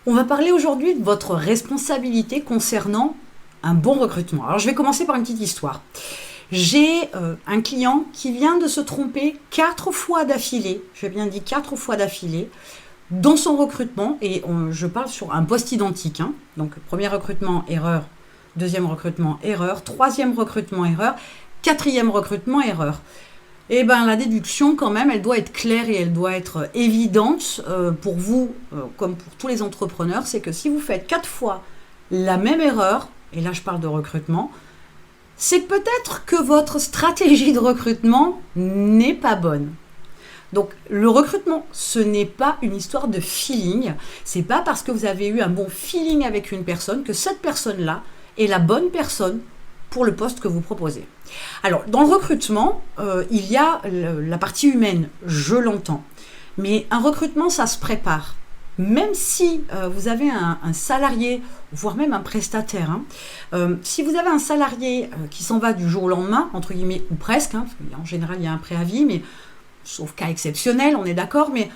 On va parler aujourd'hui de votre responsabilité concernant un bon recrutement. Alors je vais commencer par une petite histoire. J'ai un client qui vient de se tromper 4 fois d'affilée, j'ai bien dit 4 fois d'affilée, dans son recrutement, et je parle sur un poste identique. Donc premier recrutement, erreur, deuxième recrutement, erreur, troisième recrutement, erreur, quatrième recrutement, erreur. Eh bien, la déduction, quand même, elle doit être claire et elle doit être évidente pour vous, comme pour tous les entrepreneurs. C'est que si vous faites 4 fois la même erreur, et là je parle de recrutement, c'est peut-être que votre stratégie de recrutement n'est pas bonne. Donc, le recrutement, ce n'est pas une histoire de feeling. C'est pas parce que vous avez eu un bon feeling avec une personne que cette personne-là est la bonne personne pour le poste que vous proposez. Alors, dans le recrutement, il y a la partie humaine, je l'entends. Mais un recrutement, ça se prépare. Même si vous avez un salarié, voire même un prestataire, si vous avez un salarié qui s'en va du jour au lendemain, entre guillemets, ou presque, parce qu'en général, il y a un préavis, mais sauf cas exceptionnel, on est d'accord, mais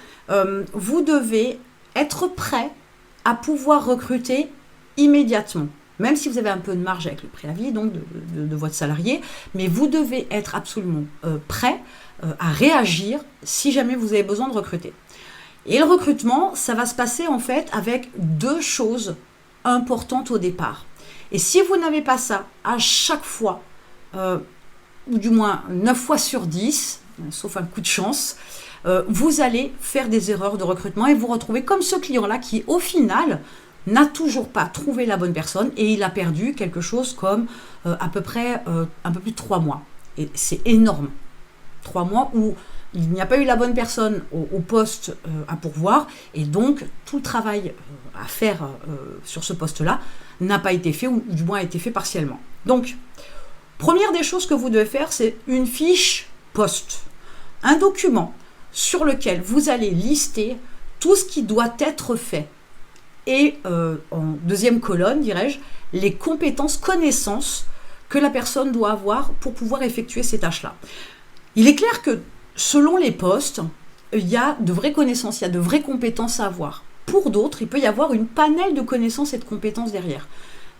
vous devez être prêt à pouvoir recruter immédiatement. Même si vous avez un peu de marge avec le préavis donc de votre salarié, mais vous devez être absolument prêt à réagir si jamais vous avez besoin de recruter. Et le recrutement, ça va se passer en fait avec 2 choses importantes au départ. Et si vous n'avez pas ça à chaque fois, ou du moins 9 fois sur 10, sauf un coup de chance, vous allez faire des erreurs de recrutement et vous retrouver comme ce client-là qui, au final, n'a toujours pas trouvé la bonne personne et il a perdu quelque chose comme à peu près un peu plus de 3 mois. Et c'est énorme. 3 mois où il n'y a pas eu la bonne personne au poste à pourvoir et donc tout le travail à faire sur ce poste-là n'a pas été fait ou du moins a été fait partiellement. Donc, première des choses que vous devez faire, c'est une fiche poste. Un document sur lequel vous allez lister tout ce qui doit être fait. Et en deuxième colonne, dirais-je, les compétences, connaissances que la personne doit avoir pour pouvoir effectuer ces tâches-là. Il est clair que selon les postes, il y a de vraies connaissances, il y a de vraies compétences à avoir. Pour d'autres, il peut y avoir une panelle de connaissances et de compétences derrière.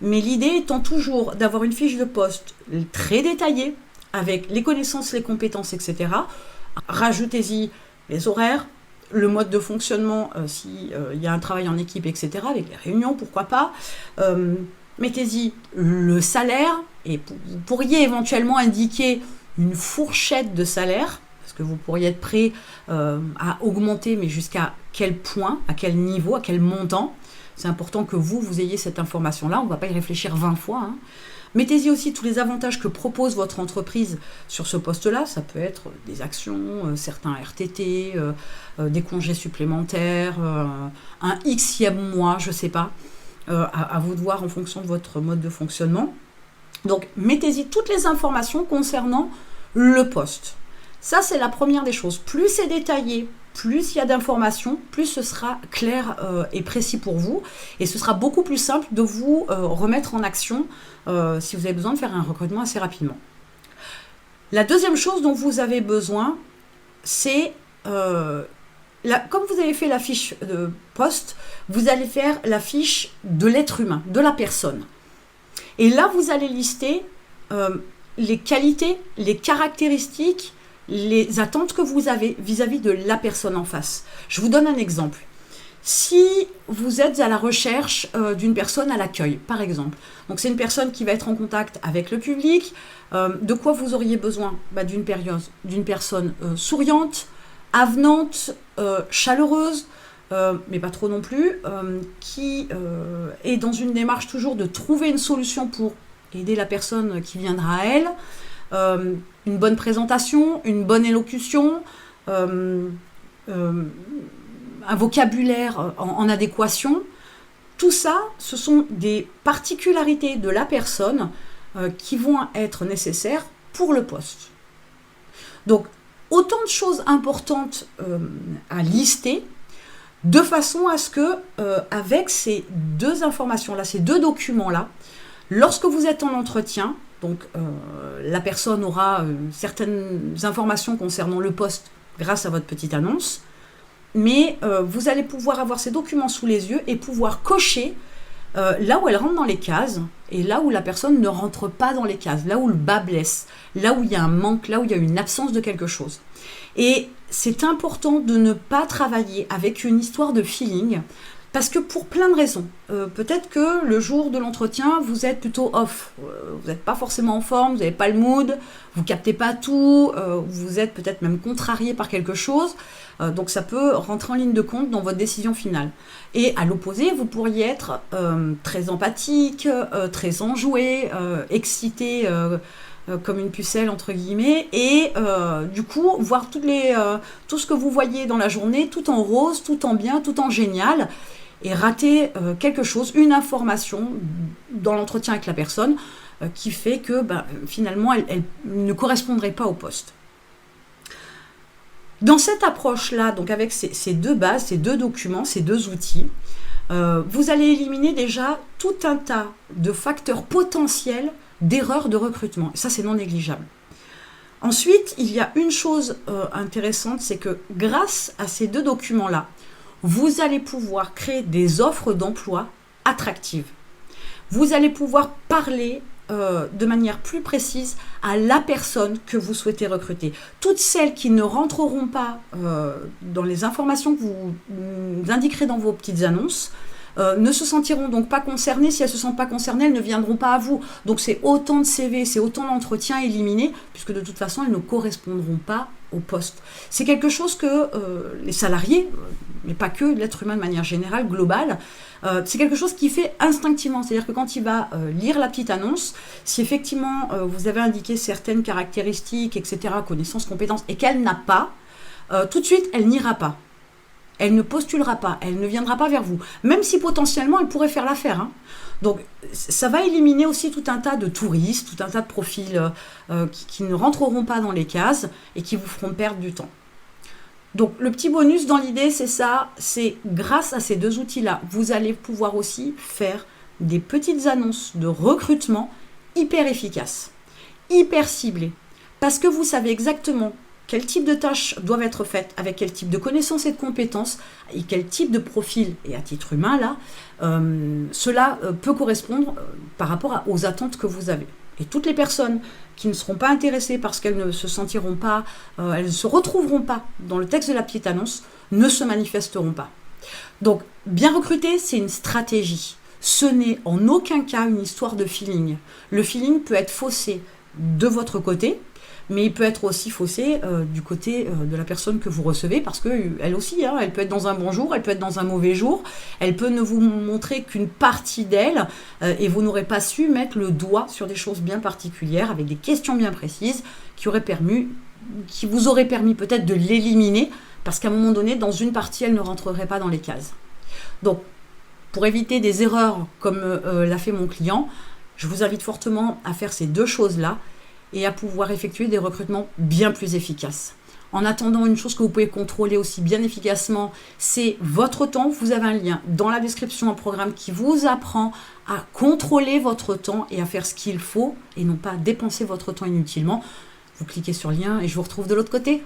Mais l'idée étant toujours d'avoir une fiche de poste très détaillée, avec les connaissances, les compétences, etc. Rajoutez-y les horaires, le mode de fonctionnement, s'il y a un travail en équipe, etc., avec les réunions, pourquoi pas. Mettez-y le salaire, et vous pourriez éventuellement indiquer une fourchette de salaire, parce que vous pourriez être prêt à augmenter, mais jusqu'à quel point, à quel niveau, à quel montant. C'est important que vous ayez cette information-là, on ne va pas y réfléchir 20 fois. Mettez-y aussi tous les avantages que propose votre entreprise sur ce poste-là. Ça peut être des actions, certains RTT, des congés supplémentaires, un Xème mois, je ne sais pas. À vous de voir en fonction de votre mode de fonctionnement. Donc, mettez-y toutes les informations concernant le poste. Ça, c'est la première des choses. Plus c'est détaillé, plus il y a d'informations, plus ce sera clair et précis pour vous. Et ce sera beaucoup plus simple de vous remettre en action si vous avez besoin de faire un recrutement assez rapidement. La deuxième chose dont vous avez besoin, c'est, comme vous avez fait la fiche de poste, vous allez faire la fiche de l'être humain, de la personne. Et là, vous allez lister les qualités, les caractéristiques, les attentes que vous avez vis-à-vis de la personne en face. Je vous donne un exemple. Si vous êtes à la recherche d'une personne à l'accueil, par exemple, donc c'est une personne qui va être en contact avec le public, de quoi vous auriez besoin d'une personne souriante, avenante, chaleureuse, mais pas trop non plus, qui est dans une démarche toujours de trouver une solution pour aider la personne qui viendra à elle, une bonne présentation, une bonne élocution, un vocabulaire en adéquation. Tout ça, ce sont des particularités de la personne qui vont être nécessaires pour le poste. Donc, autant de choses importantes à lister, de façon à ce que, avec ces 2 informations-là, ces 2 documents-là, lorsque vous êtes en entretien, donc la personne aura certaines informations concernant le poste grâce à votre petite annonce, mais vous allez pouvoir avoir ces documents sous les yeux et pouvoir cocher là où elle rentre dans les cases et là où la personne ne rentre pas dans les cases, là où le bas blesse, là où il y a un manque, là où il y a une absence de quelque chose. Et c'est important de ne pas travailler avec une histoire de feeling, parce que pour plein de raisons. Peut-être que le jour de l'entretien, vous êtes plutôt off. Vous n'êtes pas forcément en forme, vous n'avez pas le mood, vous ne captez pas tout, vous êtes peut-être même contrarié par quelque chose. Donc ça peut rentrer en ligne de compte dans votre décision finale. Et à l'opposé, vous pourriez être très empathique, très enjoué, excité comme une pucelle entre guillemets, et du coup voir tout ce que vous voyez dans la journée, tout en rose, tout en bien, tout en génial, et rater quelque chose, une information dans l'entretien avec la personne qui fait que finalement elle ne correspondrait pas au poste. Dans cette approche-là, donc avec ces deux bases, ces deux documents, ces deux outils, vous allez éliminer déjà tout un tas de facteurs potentiels d'erreurs de recrutement. Et ça, c'est non négligeable. Ensuite, il y a une chose intéressante, c'est que grâce à ces deux documents-là, vous allez pouvoir créer des offres d'emploi attractives. Vous allez pouvoir parler de manière plus précise à la personne que vous souhaitez recruter. Toutes celles qui ne rentreront pas dans les informations que vous indiquerez dans vos petites annonces ne se sentiront donc pas concernées. Si elles ne se sentent pas concernées, elles ne viendront pas à vous. Donc c'est autant de CV, c'est autant d'entretiens éliminés, puisque de toute façon, elles ne correspondront pas au poste. C'est quelque chose que les salariés, mais pas que, l'être humain de manière générale, globale, c'est quelque chose qui fait instinctivement. C'est-à-dire que quand il va lire la petite annonce, si effectivement vous avez indiqué certaines caractéristiques, etc., connaissances, compétences, et qu'elle n'a pas, tout de suite, elle n'ira pas. Elle ne postulera pas, elle ne viendra pas vers vous, même si potentiellement elle pourrait faire l'affaire. Hein. Donc ça va éliminer aussi tout un tas de touristes, tout un tas de profils qui ne rentreront pas dans les cases et qui vous feront perdre du temps. Donc le petit bonus dans l'idée, c'est ça, c'est grâce à ces deux outils-là, vous allez pouvoir aussi faire des petites annonces de recrutement hyper efficaces, hyper ciblées, parce que vous savez exactement quel type de tâches doivent être faites, avec quel type de connaissances et de compétences, et quel type de profil, et à titre humain, là, cela peut correspondre par rapport aux attentes que vous avez. Et toutes les personnes qui ne seront pas intéressées parce qu'elles ne se sentiront pas, elles ne se retrouveront pas dans le texte de la petite annonce, ne se manifesteront pas. Donc, bien recruter, c'est une stratégie. Ce n'est en aucun cas une histoire de feeling. Le feeling peut être faussé de votre côté, mais il peut être aussi faussé du côté de la personne que vous recevez, parce qu'elle aussi, hein, elle peut être dans un bon jour, elle peut être dans un mauvais jour, elle peut ne vous montrer qu'une partie d'elle, et vous n'aurez pas su mettre le doigt sur des choses bien particulières, avec des questions bien précises, qui vous auraient permis peut-être de l'éliminer, parce qu'à un moment donné, dans une partie, elle ne rentrerait pas dans les cases. Donc, pour éviter des erreurs comme l'a fait mon client, je vous invite fortement à faire ces deux choses-là, et à pouvoir effectuer des recrutements bien plus efficaces. En attendant, une chose que vous pouvez contrôler aussi bien efficacement, c'est votre temps. Vous avez un lien dans la description, un programme qui vous apprend à contrôler votre temps et à faire ce qu'il faut, et non pas dépenser votre temps inutilement. Vous cliquez sur le lien et je vous retrouve de l'autre côté.